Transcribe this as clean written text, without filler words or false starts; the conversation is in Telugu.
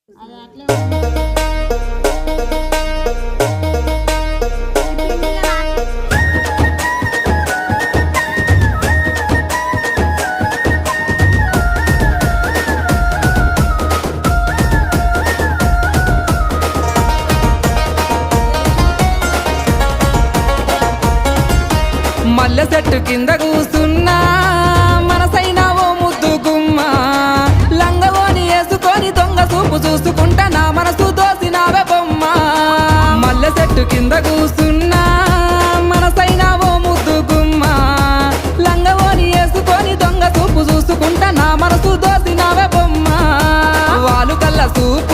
అది అట్లే మల్లె చెట్టు కింద కూసున్నా మనసైనా ఓ ముద్దు గుమ్మ లంగవోని వేసుకొని దొంగ చూపు చూసుకుంటా నా మనసు దోసినావే బొమ్మ మల్లె చెట్టు కింద కూసున్నా మనసైనా ఓ ముద్దు గుమ్మ లంగవోని వేసుకొని దొంగ చూపు చూసుకుంటా నా మనసు దోసినావే బొమ్మ వాలు కళ్ళ చూపు